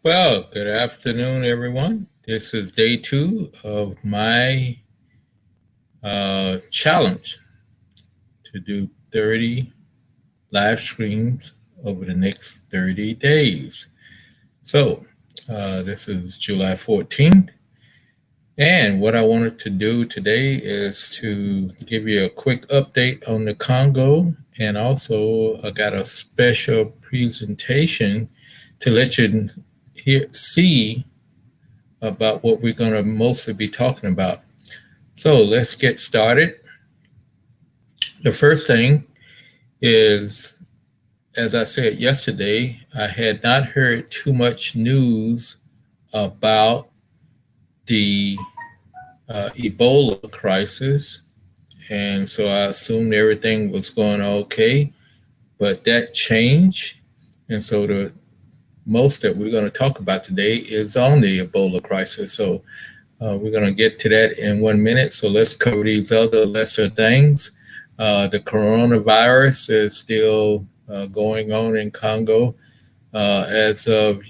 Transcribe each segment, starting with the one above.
Well, good afternoon, everyone. This is day two of my challenge to do 30 live streams over the next 30 days. So, this is July 14th. And what I wanted to do today is to give you a quick update on the Congo. And also, I got a special presentation to let you see about what we're going to mostly be talking about. So let's get started. The first thing is, as I said yesterday, I had not heard too much news about the Ebola crisis. And so I assumed everything was going okay, but that changed. And so the most that we're going to talk about today is on the Ebola crisis. So we're going to get to that in 1 minute. So let's cover these other lesser things. The coronavirus is still going on in Congo. As of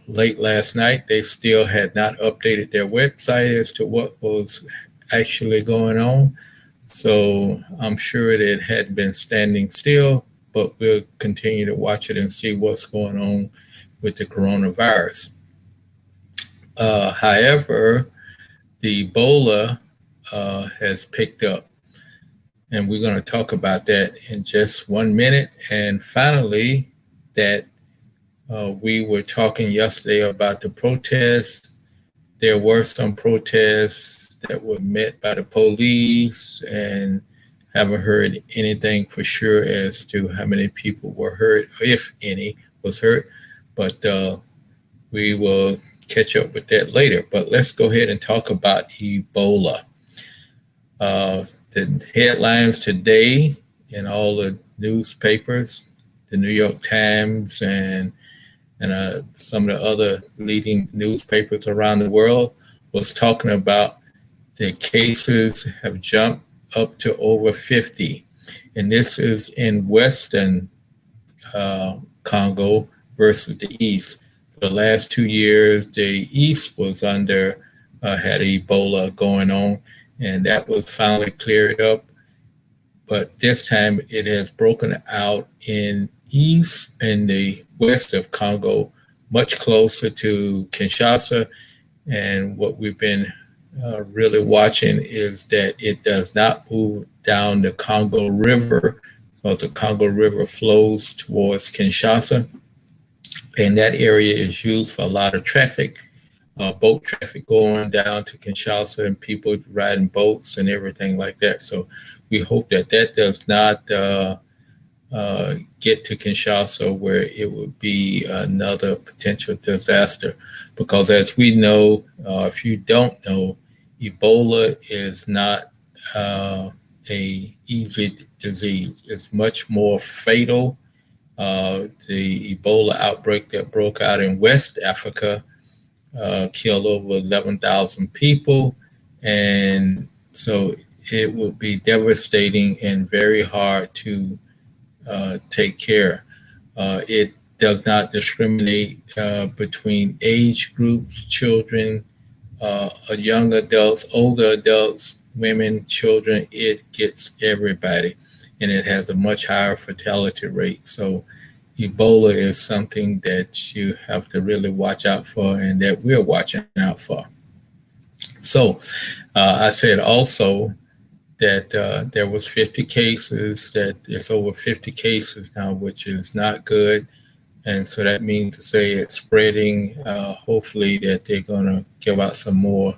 late last night, they still had not updated their website as to what was actually going on. So I'm sure that it had been standing still, but we'll continue to watch it and see what's going on with the coronavirus. However, the Ebola has picked up, and we're going to talk about that in just 1 minute. And finally, that we were talking yesterday about the protests. There were some protests that were met by the police, and haven't heard anything for sure as to how many people were hurt, if any was hurt. But we will catch up with that later. But let's go ahead and talk about Ebola. The headlines today in all the newspapers, the New York Times and some of the other leading newspapers around the world, was talking about the cases have jumped up to over 50. And this is in Western Congo versus the East. For the last 2 years, the East was had Ebola going on, and that was finally cleared up. But this time it has broken out in the west of Congo, much closer to Kinshasa. And what we've been really watching is that it does not move down the Congo River, because the Congo River flows towards Kinshasa. And that area is used for a lot of traffic, boat traffic going down to Kinshasa and people riding boats and everything like that. So we hope that that does not get to Kinshasa, where it would be another potential disaster. Because as we know, if you don't know, Ebola is not a easy disease. It's much more fatal. The Ebola outbreak that broke out in West Africa killed over 11,000 people. And so it would be devastating and very hard to take care. It does not discriminate between age groups, children, young adults, older adults, women, children. It gets everybody, and it has a much higher fatality rate. So Ebola is something that you have to really watch out for, and that we're watching out for. So I said also that there was 50 cases, that there's over 50 cases now, which is not good. And so that means to say it's spreading. Hopefully that they're going to give out some more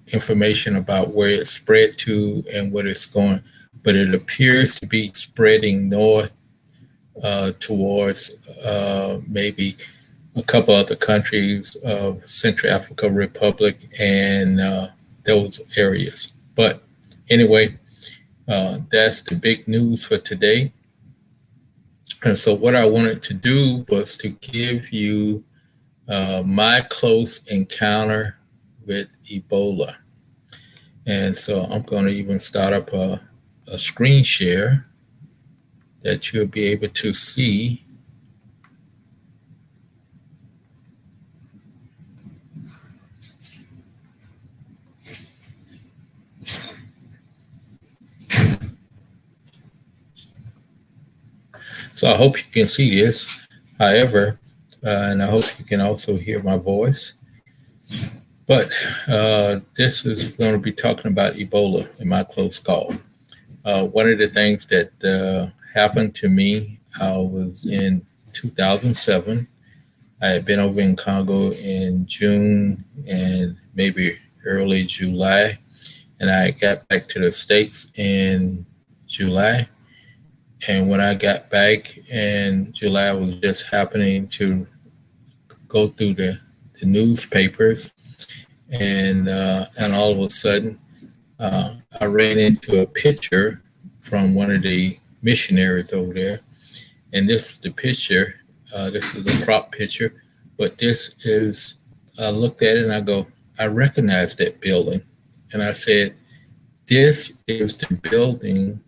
information about where it's spread to and what it's going. But it appears to be spreading north towards maybe a couple other countries of Central African Republic and those areas. But anyway, that's the big news for today. And so what I wanted to do was to give you my close encounter with Ebola. And so I'm going to even start up a screen share that you'll be able to see So I hope you can see this. However, and I hope you can also hear my voice. But this is going to be talking about Ebola in my close call. One of the things that happened to me, I was in 2007. I had been over in Congo in June and maybe early July, and I got back to the States in July. And when I got back in July, I was just happening to go through the newspapers, and all of a sudden, I ran into a picture from one of the missionaries over there, and this is the picture. This is a crop picture, but this is. I looked at it and I go, I recognize that building, and I said, this is the building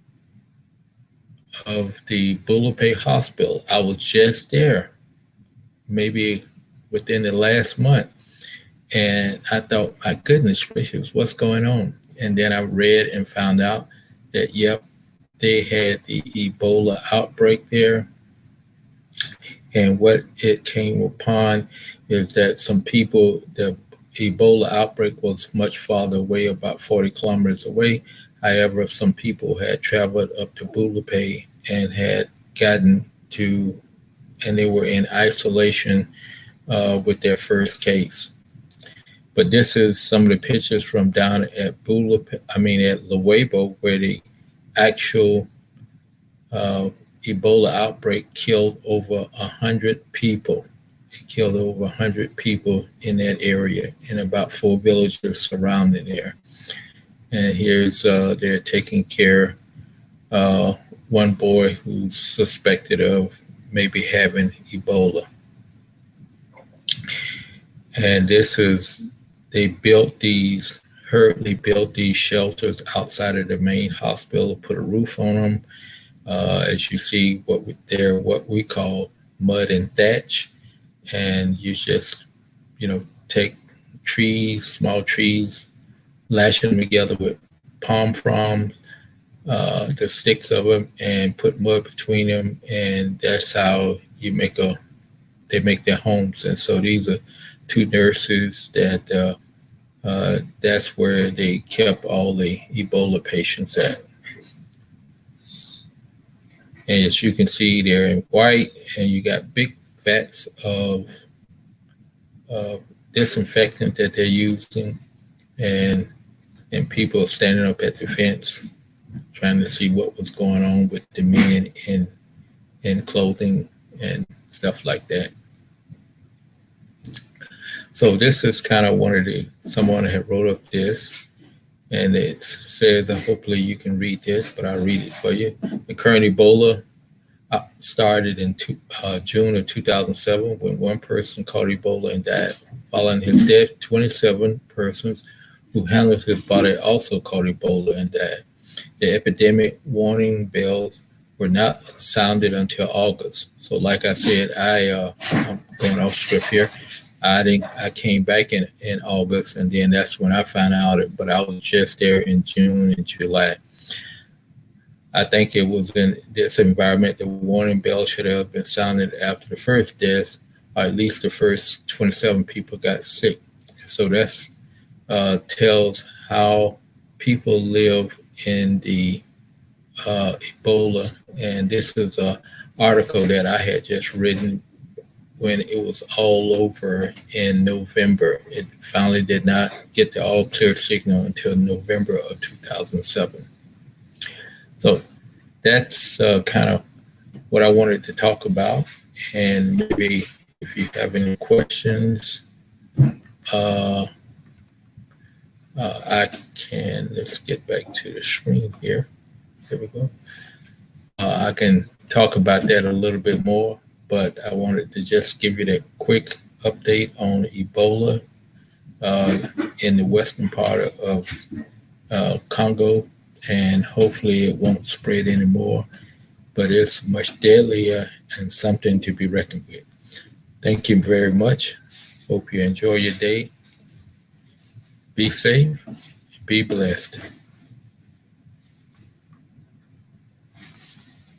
of the Bulapay Hospital. I was just there, maybe within the last month. And I thought, my goodness gracious, what's going on? And then I read and found out that, yep, they had the Ebola outbreak there. And what it came upon is that some people, the Ebola outbreak was much farther away, about 40 kilometers away. However, some people had traveled up to Bulapay and had gotten to, and they were in isolation with their first case. But this is some of the pictures from down at Luebo, where the actual Ebola outbreak killed over 100 people. It killed over 100 people in that area, in about 4 villages surrounding there. And here's they're taking care one boy who's suspected of maybe having Ebola. And this is, they hurriedly built these shelters outside of the main hospital, put a roof on them. As you see, what we call mud and thatch, and you just, take trees, small trees, lash them together with palm fronds, the sticks of them, and put mud between them, and that's how they make their homes. And so these are two nurses that that's where they kept all the Ebola patients at. And as you can see, they're in white, and you got big vats of disinfectant that they're using, and people are standing up at the fence trying to see what was going on with the men in clothing and stuff like that. So this is kind of someone had wrote up this, and it says, hopefully you can read this, but I'll read it for you. The current Ebola started in June of 2007 when one person caught Ebola and died. Following his death, 27 persons who handled his body also caught Ebola and died. The epidemic warning bells were not sounded until August. So like I said, I'm going off script here. I came back in August, and then that's when I found out it, but I was just there in June and July. I think it was in this environment the warning bell should have been sounded after the first death, or at least the first 27 people got sick. So that's tells how people live in the Ebola. And this is an article that I had just written when it was all over in November. It finally did not get the all clear signal until November of 2007. So that's kind of what I wanted to talk about. And maybe if you have any questions, let's get back to the screen here. There we go. I can talk about that a little bit more, but I wanted to just give you that quick update on Ebola in the western part of Congo, and hopefully it won't spread anymore, but it's much deadlier and something to be reckoned with. Thank you very much. Hope you enjoy your day. Be safe, be blessed.